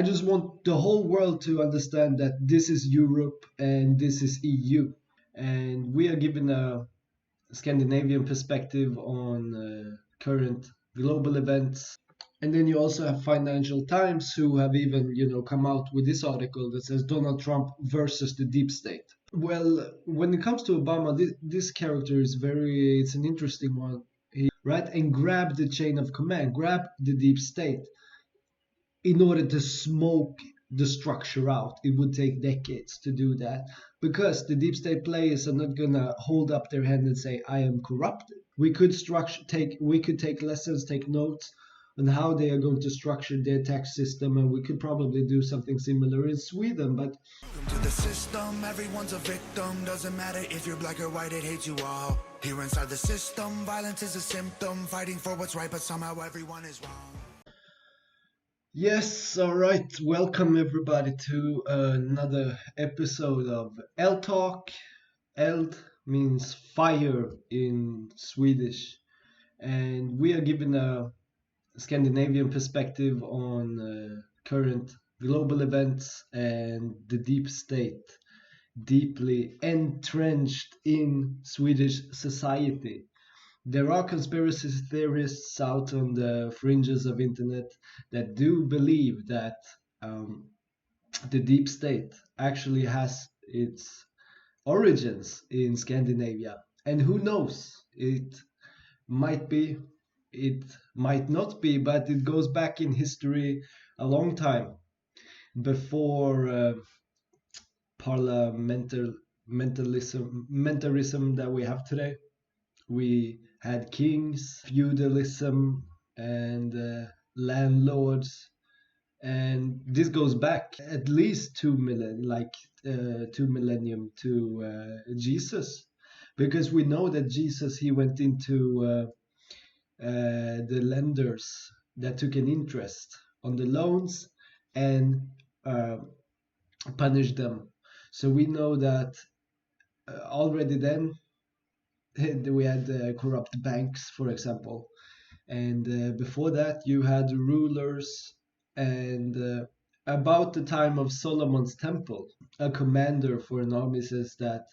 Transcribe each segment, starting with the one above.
I just want the whole world to understand that this is Europe and this is EU. And we are given a Scandinavian perspective on current global events. And then you also have Financial Times who have even, come out with this article that says Donald Trump versus the deep state. Well, when it comes to Obama, this character is it's an interesting one. Right? And grab the chain of command, grab the deep state in order to smoke the structure out. It would take decades to do that because the deep state players are not gonna hold up their hand and say, I am corrupted. We could take lessons, take notes on how they are going to structure their tax system, and we could probably do something similar in Sweden. But to the system, everyone's a victim. Doesn't matter if you're black or white, it hates you all. Here inside the system, violence is a symptom. Fighting for what's right, but somehow everyone is wrong. yes, all right. Welcome everybody to another episode of Eldtalk. Eld means fire in Swedish, and we are given a Scandinavian perspective on current global events and the deep state, deeply entrenched in Swedish society. There are conspiracy theorists out on the fringes of internet that do believe that the deep state actually has its origins in Scandinavia. And who knows? It might be, it might not be, but it goes back in history a long time before parliamentarism that we have today. We had kings, feudalism, and landlords, and this goes back at least 2 millennium to Jesus, because we know that Jesus, he went into the lenders that took an interest on the loans and punished them. So we know that already then we had corrupt banks, for example, and before that you had rulers, and about the time of Solomon's temple, a commander for an army says that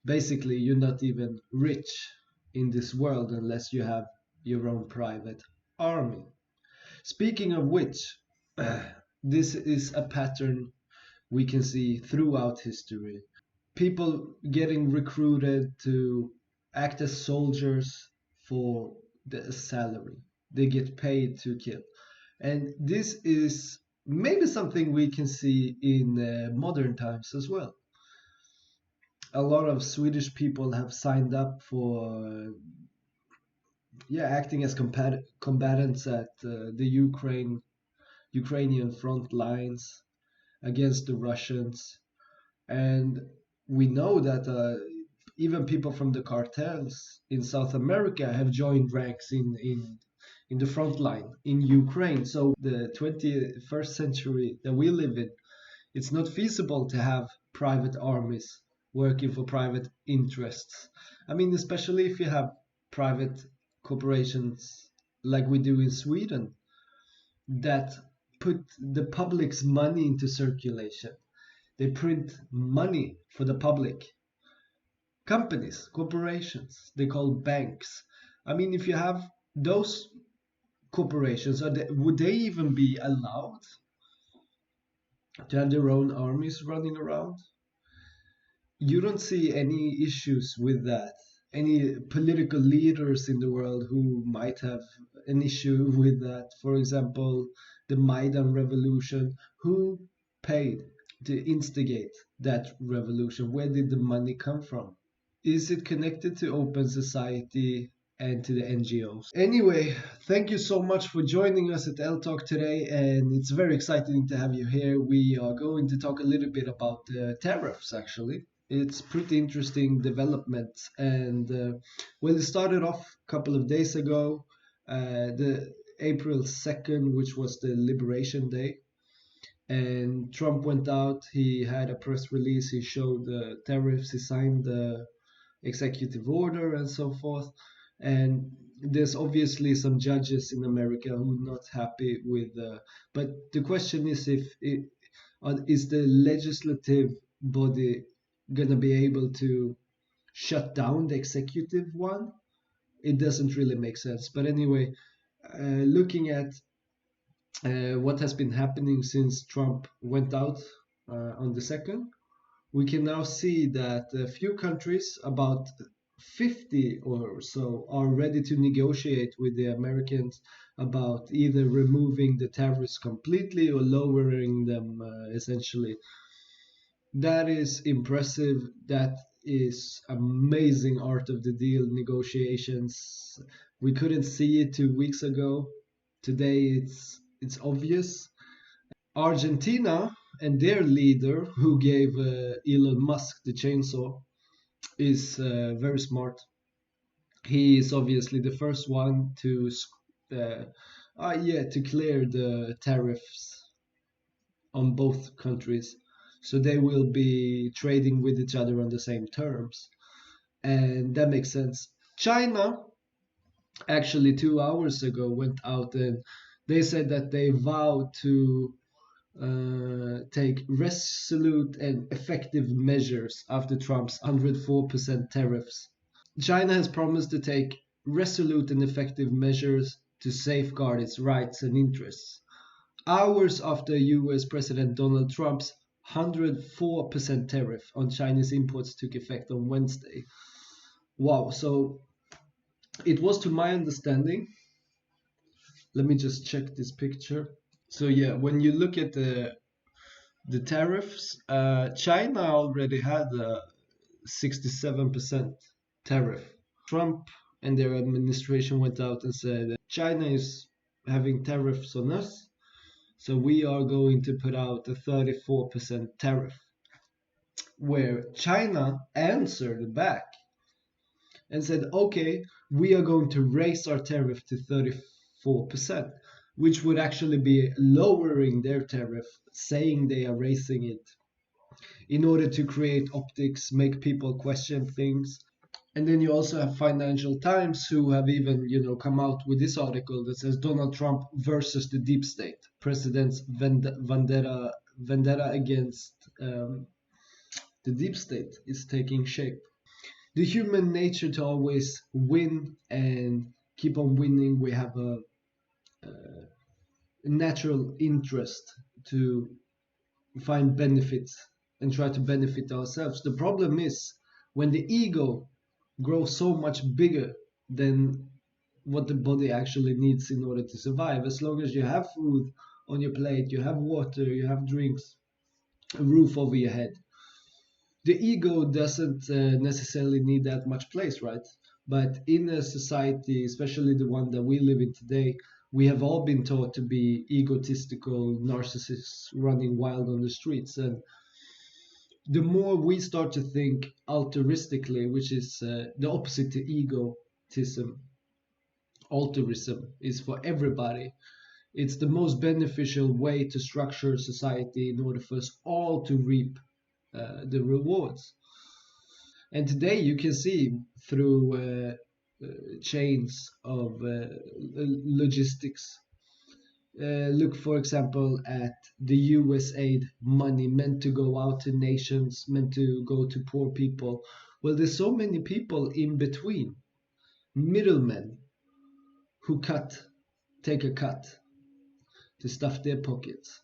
basically you're not even rich in this world unless you have your own private army. Speaking of which, this is a pattern we can see throughout history. People getting recruited to act as soldiers for the salary. They get paid to kill. And this is maybe something we can see in modern times as well. A lot of Swedish people have signed up for acting as combatants at the Ukrainian front lines against the Russians. And we know that even people from the cartels in South America have joined ranks in the front line in Ukraine. So the 21st century that we live in, it's not feasible to have private armies working for private interests. I mean, especially if you have private corporations like we do in Sweden that put the public's money into circulation. They print money for the public. Companies, corporations, they call banks. I mean, if you have those corporations, would they even be allowed to have their own armies running around? You don't see any issues with that. Any political leaders in the world who might have an issue with that. For example, the Maidan revolution. Who paid to instigate that revolution? Where did the money come from? Is it connected to open society and to the NGOs? Anyway, thank you so much for joining us at Eldtalk today, and it's very exciting to have you here. We are going to talk a little bit about tariffs, actually. It's pretty interesting development, and well, it started off a couple of days ago, the April 2nd, which was the Liberation Day, and Trump went out, he had a press release, he showed the tariffs, he signed the executive order and so forth, and there's obviously some judges in America who are not happy with. But the question is if it, is the legislative body gonna be able to shut down the executive one? It doesn't really make sense. But anyway, looking at what has been happening since Trump went out on the second, we can now see that a few countries, about 50 or so, are ready to negotiate with the Americans about either removing the tariffs completely or lowering them essentially. That is impressive. That is amazing art of the deal negotiations. We couldn't see it 2 weeks ago. Today it's obvious. Argentina and their leader, who gave Elon Musk the chainsaw, is very smart. He is obviously the first one to, uh, yeah, to clear the tariffs on both countries, so they will be trading with each other on the same terms, and that makes sense. China actually 2 hours ago went out and they said that they vow to take resolute and effective measures after Trump's 104% tariffs. China has promised to take resolute and effective measures to safeguard its rights and interests. Hours after US President Donald Trump's 104% tariff on Chinese imports took effect on Wednesday. Wow, so it was, to my understanding, let me just check this picture. So yeah, when you look at the tariffs, China already had a 67% tariff. Trump and their administration went out and said China is having tariffs on us, so we are going to put out a 34% tariff. Where China answered back and said, okay, we are going to raise our tariff to 34%, which would actually be lowering their tariff, saying they are raising it in order to create optics, make people question things. And then you also have Financial Times, who have even, come out with this article that says Donald Trump versus the deep state, president's vendetta against the deep state is taking shape. The human nature to always win and keep on winning. We have a natural interest to find benefits and try to benefit ourselves. The problem is when the ego grows so much bigger than what the body actually needs in order to survive. As long as you have food on your plate, you have water, you have drinks, a roof over your head, the ego doesn't necessarily need that much place, right? But in a society, especially the one that we live in today, we have all been taught to be egotistical narcissists running wild on the streets. And the more we start to think altruistically, which is the opposite to egotism, altruism is for everybody. It's the most beneficial way to structure society in order for us all to reap the rewards. And today you can see through chains of logistics. Look, for example, at the US aid money meant to go out to nations, meant to go to poor people. Well, there's so many people in between, middlemen, who take a cut to stuff their pockets.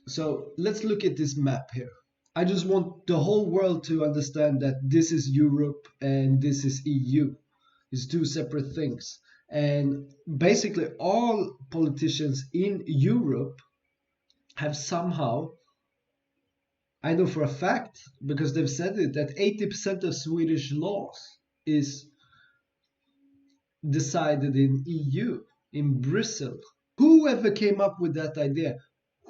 So let's look at this map here. I just want the whole world to understand that this is Europe and this is EU. It's two separate things. And basically, all politicians in Europe have somehow, I know for a fact, because they've said it, that 80% of Swedish laws is decided in EU, in Brussels. Whoever came up with that idea?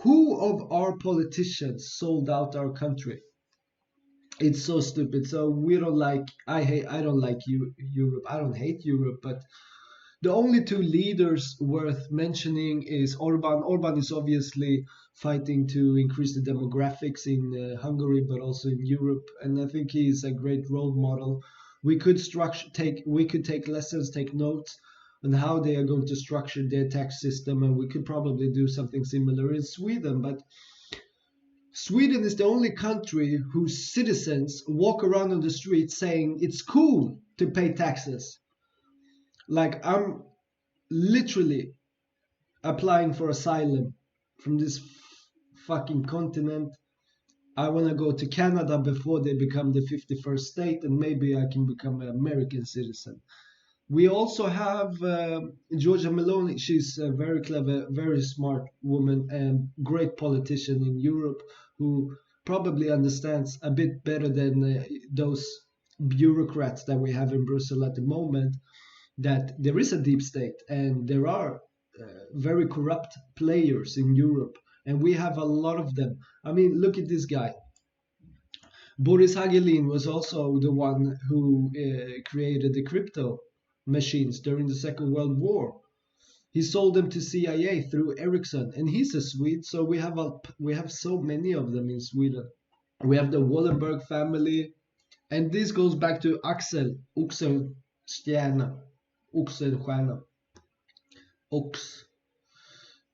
Who of our politicians sold out our country? It's so stupid. So we don't like. I don't like Europe. I don't hate Europe, but the only two leaders worth mentioning is Orban. Orban is obviously fighting to increase the demographics in Hungary, but also in Europe, and I think he's a great role model. We could take lessons, take notes on how they are going to structure their tax system, and we could probably do something similar in Sweden. But Sweden is the only country whose citizens walk around on the street saying it's cool to pay taxes. Like, I'm literally applying for asylum from this fucking continent. I want to go to Canada before they become the 51st state, and maybe I can become an American citizen. We also have Georgia Meloni. She's a very clever, very smart woman and great politician in Europe who probably understands a bit better than those bureaucrats that we have in Brussels at the moment that there is a deep state and there are very corrupt players in Europe, and we have a lot of them. I mean, look at this guy. Boris Hagelin was also the one who created the crypto machines during the Second World War. He sold them to CIA through Ericsson, and he's a Swede. So we have so many of them in Sweden. We have the Wallenberg family, and this goes back to Axel Oxenstierna, Oxenstierna, Ox.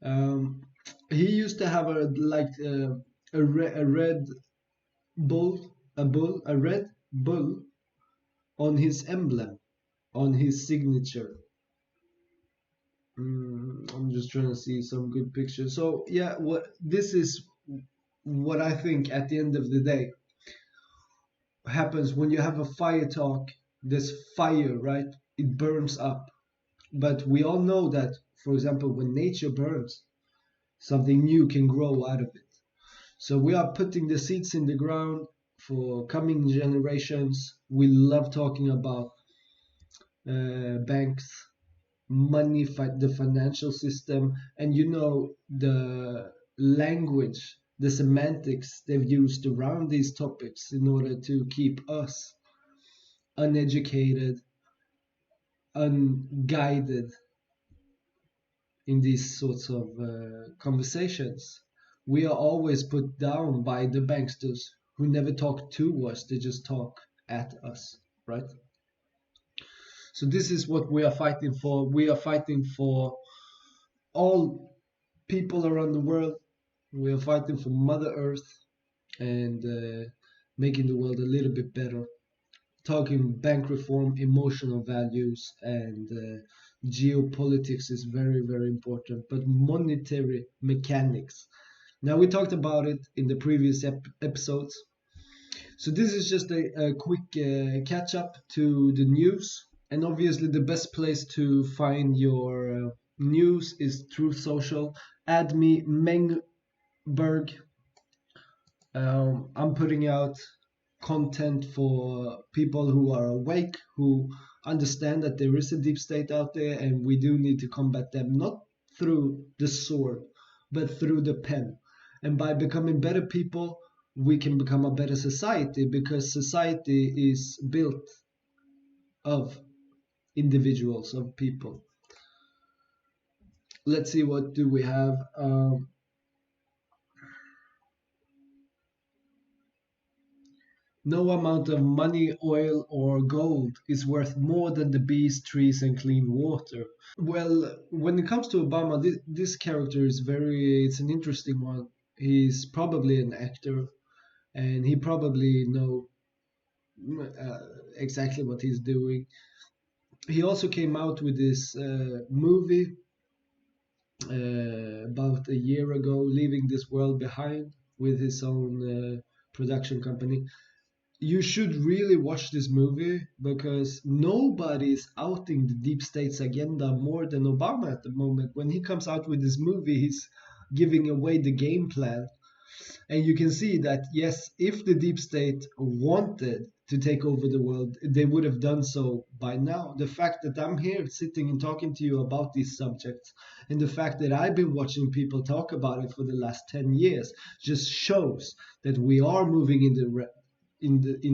Um, he used to have a red a red bull on his emblem, on his signature. I'm just trying to see some good pictures. So yeah, what this is what I think at the end of the day happens when you have a fire talk. This fire, right? It burns up. But we all know that, for example, when nature burns, something new can grow out of it. So we are putting the seeds in the ground for coming generations. We love talking about banks, money, the financial system, and the language, the semantics they've used around these topics in order to keep us uneducated, unguided in these sorts of conversations. We are always put down by the banksters who never talk to us, they just talk at us, right? So this is what we are fighting for. We are fighting for all people around the world. We are fighting for Mother Earth and making the world a little bit better. Talking bank reform, emotional values, and geopolitics is very, very important. But monetary mechanics. Now, we talked about it in the previous episodes. So this is just a quick catch up to the news. And obviously, the best place to find your news is through social. Add me, Mengberg. I'm putting out content for people who are awake, who understand that there is a deep state out there, and we do need to combat them, not through the sword, but through the pen. And by becoming better people, we can become a better society, because society is built of individuals, of people. Let's see, what do we have? No amount of money, oil, or gold is worth more than the bees, trees, and clean water. Well, when it comes to Obama, this character is it's an interesting one. He's probably an actor, and he probably know exactly what he's doing. He also came out with this movie about a year ago, leaving this world behind, with his own production company. You should really watch this movie, because nobody is outing the deep state's agenda more than Obama at the moment. When he comes out with this movie, he's giving away the game plan. And you can see that, yes, if the deep state wanted to take over the world, they would have done so by now. The fact that I'm here sitting and talking to you about these subjects, and the fact that I've been watching people talk about it for the last 10 years, just shows that we are moving in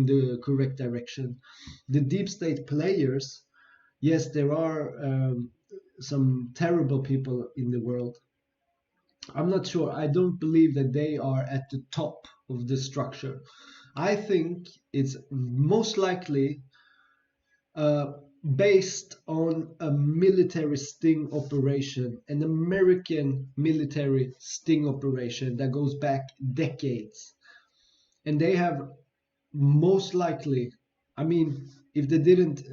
the correct direction. The deep state players, yes, there are some terrible people in the world. I'm not sure. I don't believe that they are at the top of the structure. I think it's most likely uh, based on a military sting operation, an American military sting operation that goes back decades. And they have most likely, I mean, if they didn't,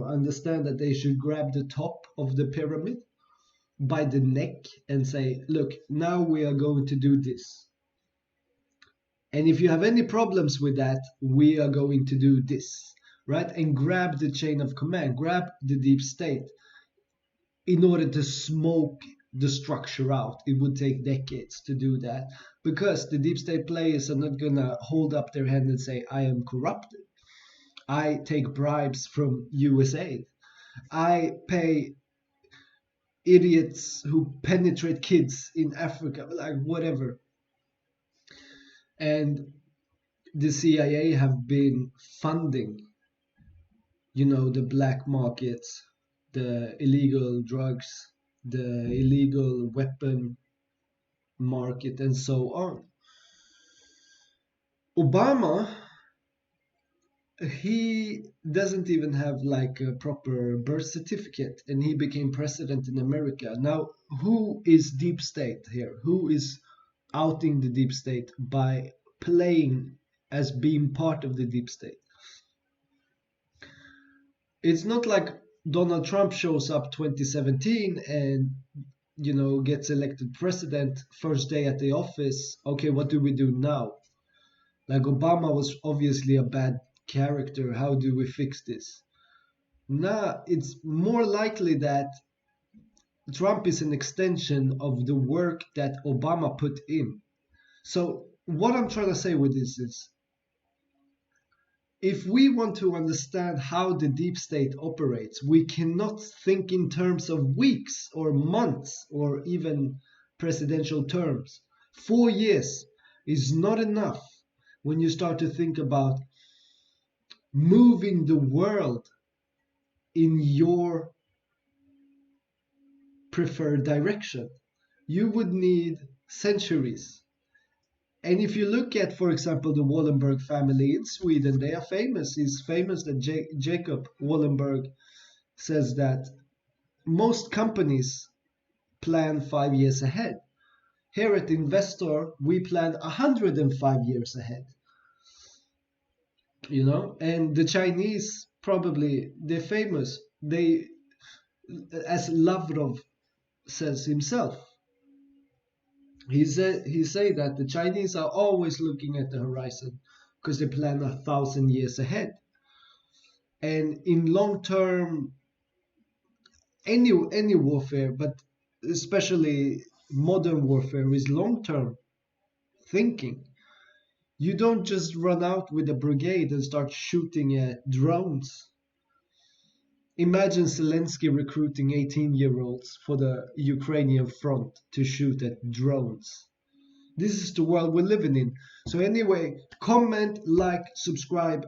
understand that they should grab the top of the pyramid by the neck and say, look, now we are going to do this. And if you have any problems with that, we are going to do this, right? And grab the chain of command, grab the deep state in order to smoke the structure out. It would take decades to do that because the deep state players are not going to hold up their hand and say, I am corrupted. I take bribes from USA. I pay idiots who penetrate kids in Africa, like whatever. And the CIA have been funding, the black markets, the illegal drugs, the illegal weapon market, and so on. Obama, he doesn't even have like a proper birth certificate, and he became president in America. Now, who is deep state here? Who is outing the deep state by playing as being part of the deep state? It's not like Donald Trump shows up 2017 and gets elected president first day at the office. Okay, what do we do now? Like Obama was obviously a bad character. How do we fix this? Nah, it's more likely that Trump is an extension of the work that Obama put in. So what I'm trying to say with this is if we want to understand how the deep state operates, we cannot think in terms of weeks or months or even presidential terms. 4 years is not enough when you start to think about moving the world in your preferred direction. You would need centuries. And if you look at, for example, the Wallenberg family in Sweden, they are famous. It's famous that Jacob Wallenberg says that most companies plan 5 years ahead. Here at Investor, we plan 105 years ahead. And the Chinese probably they're famous. They, as Lavrov says himself, he say that the Chinese are always looking at the horizon because they plan 1,000 years ahead. And in long term, any warfare, but especially modern warfare, is long term thinking. You don't just run out with a brigade and start shooting at drones. Imagine Zelensky recruiting 18-year-olds for the Ukrainian front to shoot at drones. This is the world we're living in. So anyway, comment, like, subscribe.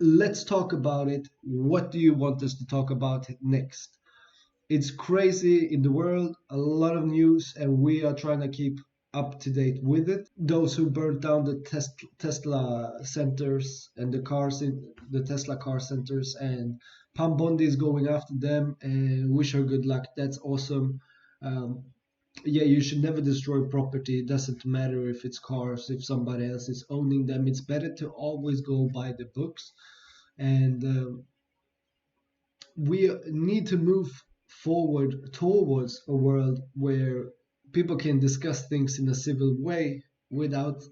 Let's talk about it. What do you want us to talk about next? It's crazy in the world, a lot of news, and we are trying to keep up to date with it. Those who burnt down the Tesla centers and the cars in the Tesla car centers, and Pam Bondi is going after them, and wish her good luck. That's awesome. Um, yeah, you should never destroy property. It doesn't matter if it's cars, if somebody else is owning them. It's better to always go by the books. And we need to move forward towards a world where people can discuss things in a civil way without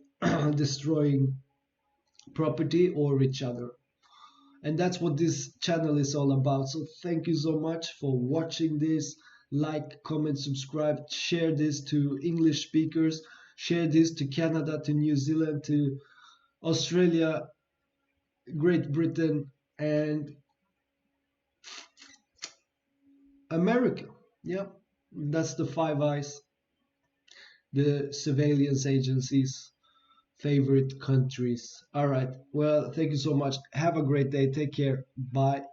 destroying property or each other. And that's what this channel is all about. So thank you so much for watching this. Like, comment, subscribe, share this to English speakers, share this to Canada, to New Zealand, to Australia, Great Britain, and America. Yeah, that's the Five Eyes, the surveillance agencies' favorite countries. All right. Well, thank you so much. Have a great day. Take care. Bye.